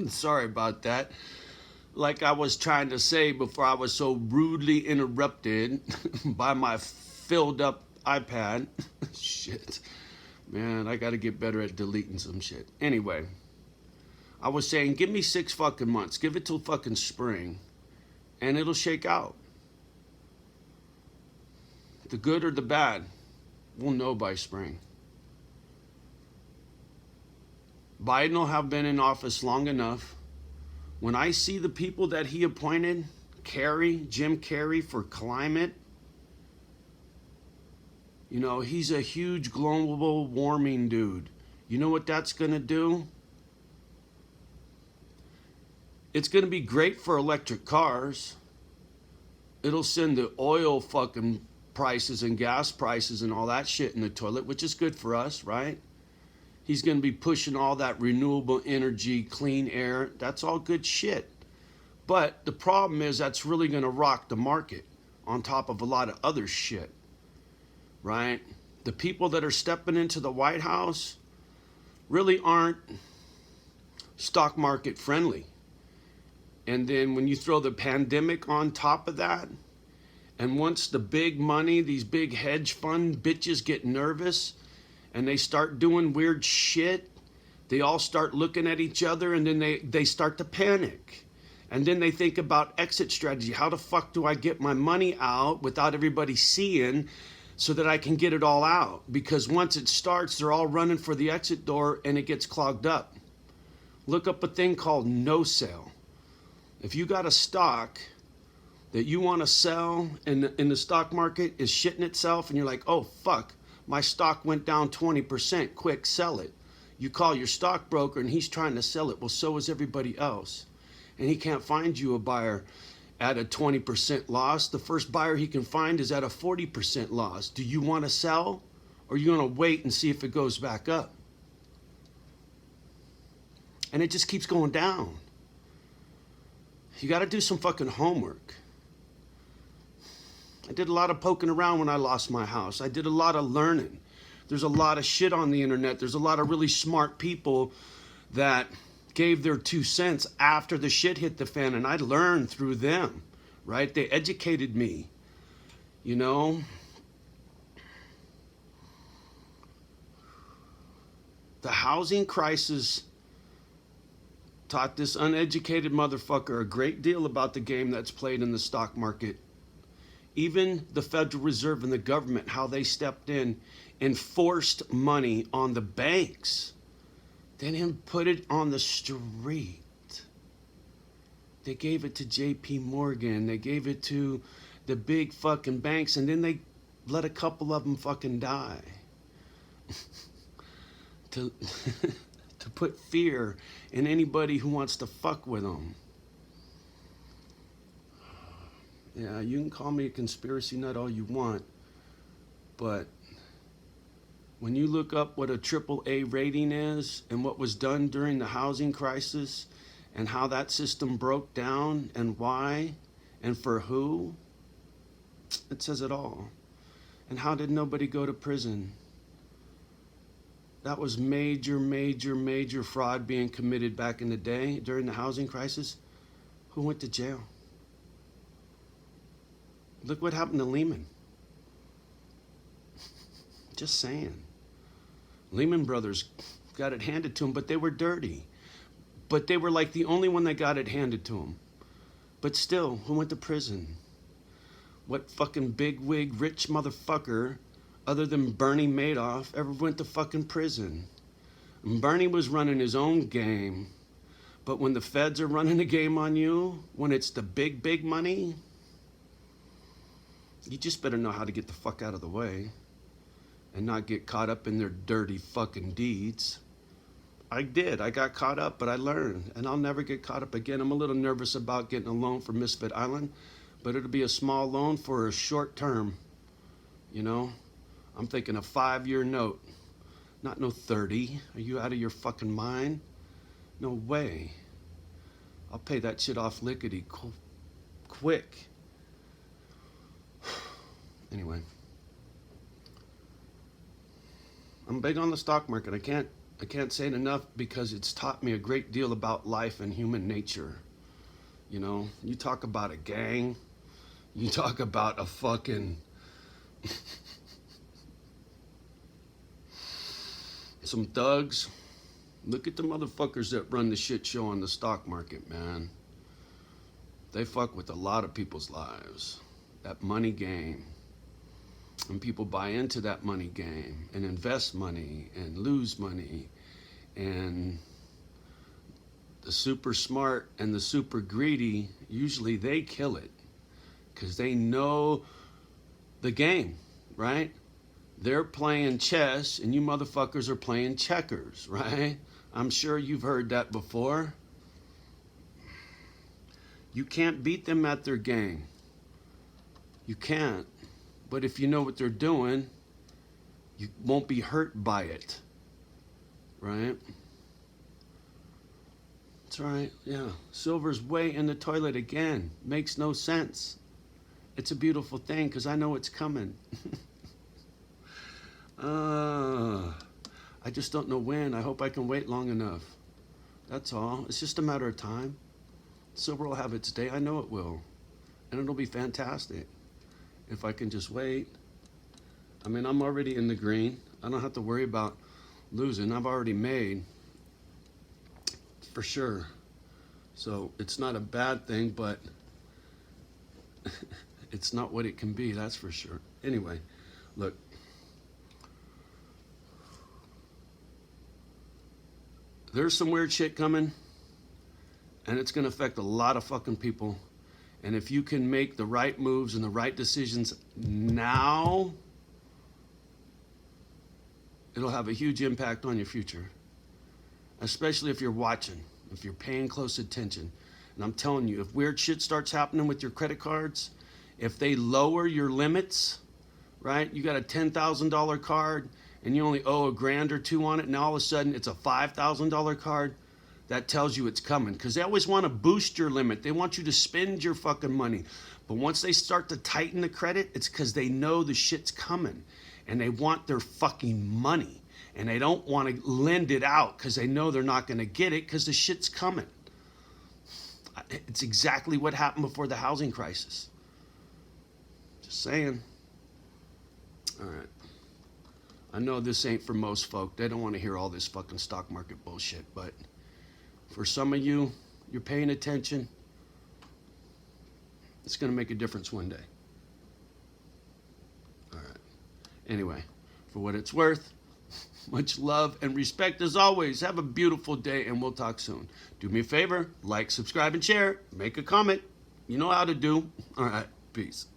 Sorry about that. Like I was trying to say before I was so rudely interrupted by my filled up iPad. Shit. Man, I gotta get better at deleting some shit. Anyway, I was saying, give me 6 fucking months. Give it till fucking spring, and it'll shake out. The good or the bad, we'll know by spring. Biden will have been in office long enough. When I see the people that he appointed, Jim Carrey for climate, he's a huge global warming dude. You know what that's going to do? It's going to be great for electric cars. It'll send the oil fucking prices and gas prices and all that shit in the toilet, which is good for us, right? He's going to be pushing all that renewable energy, clean air. That's all good shit. But the problem is that's really going to rock the market on top of a lot of other shit, right? The people that are stepping into the White House really aren't stock market friendly. And then when you throw the pandemic on top of that, and once the big money, these big hedge fund bitches get nervous and they start doing weird shit, they all start looking at each other, and then they start to panic. And then they think about exit strategy. How the fuck do I get my money out without everybody seeing so that I can get it all out? Because once it starts, they're all running for the exit door and it gets clogged up. Look up a thing called no sale. If you got a stock that you want to sell and the stock market is shitting itself and you're like, oh fuck, my stock went down 20%, quick, sell it. You call your stockbroker and he's trying to sell it. Well, so is everybody else. And he can't find you a buyer at a 20% loss. The first buyer he can find is at a 40% loss. Do you want to sell, or are you going to wait and see if it goes back up? And it just keeps going down. You got to do some fucking homework. I did a lot of poking around when I lost my house. I did a lot of learning. There's a lot of shit on the internet. There's a lot of really smart people that gave their 2 cents after the shit hit the fan, and I learned through them, right? They educated me, you know? The housing crisis taught this uneducated motherfucker a great deal about the game that's played in the stock market. Even the Federal Reserve and the government, how they stepped in and forced money on the banks. They didn't put it on the street. They gave it to JP Morgan. They gave it to the big fucking banks, and then they let a couple of them fucking die. to to put fear in anybody who wants to fuck with them. Yeah, you can call me a conspiracy nut all you want, but when you look up what a AAA rating is and what was done during the housing crisis and how that system broke down and why and for who, it says it all. And how did nobody go to prison? That was major, major, major fraud being committed back in the day during the housing crisis. Who went to jail? Look what happened to Lehman. Just saying. Lehman Brothers got it handed to them, but they were dirty. But they were like the only one that got it handed to them. But still, who went to prison? What fucking bigwig rich motherfucker, other than Bernie Madoff, ever went to fucking prison? And Bernie was running his own game. But when the feds are running a game on you, when it's the big, big money, you just better know how to get the fuck out of the way and not get caught up in their dirty fucking deeds. I did. I got caught up, but I learned, and I'll never get caught up again. I'm a little nervous about getting a loan for Misfit Island, but it'll be a small loan for a short term. You know, I'm thinking a 5-year note, not no 30. Are you out of your fucking mind? No way. I'll pay that shit off lickety quick. Anyway, I'm big on the stock market. I can't say it enough because it's taught me a great deal about life and human nature. You know, you talk about a gang, you talk about a fucking some thugs. Look at the motherfuckers that run the shit show on the stock market, man. They fuck with a lot of people's lives. That money game. And people buy into that money game and invest money and lose money. And the super smart and the super greedy, usually they kill it because they know the game, right? They're playing chess and you motherfuckers are playing checkers, right? I'm sure you've heard that before. You can't beat them at their game. You can't. But if you know what they're doing, you won't be hurt by it, right? That's right, yeah. Silver's way in the toilet again. Makes no sense. It's a beautiful thing because I know it's coming. I just don't know when. I hope I can wait long enough. That's all. It's just a matter of time. Silver will have its day. I know it will. And it'll be fantastic if I can just wait. I mean, I'm already in the green. I don't have to worry about losing. I've already made, for sure. So it's not a bad thing, but it's not what it can be, that's for sure. Anyway, look. There's some weird shit coming, and it's going to affect a lot of fucking people. And if you can make the right moves and the right decisions now, it'll have a huge impact on your future. Especially if you're watching, if you're paying close attention. And I'm telling you, if weird shit starts happening with your credit cards, if they lower your limits, right? You got a $10,000 card and you only owe $1,000 or $2,000 on it, and all of a sudden it's a $5,000 card, that tells you it's coming. Because they always want to boost your limit. They want you to spend your fucking money. But once they start to tighten the credit, it's because they know the shit's coming. And they want their fucking money. And they don't want to lend it out because they know they're not going to get it because the shit's coming. It's exactly what happened before the housing crisis. Just saying. All right. I know this ain't for most folk. They don't want to hear all this fucking stock market bullshit. But for some of you, you're paying attention. It's going to make a difference one day. All right. Anyway, for what it's worth, much love and respect as always. Have a beautiful day, and we'll talk soon. Do me a favor, like, subscribe, and share. Make a comment. You know how to do. All right. Peace.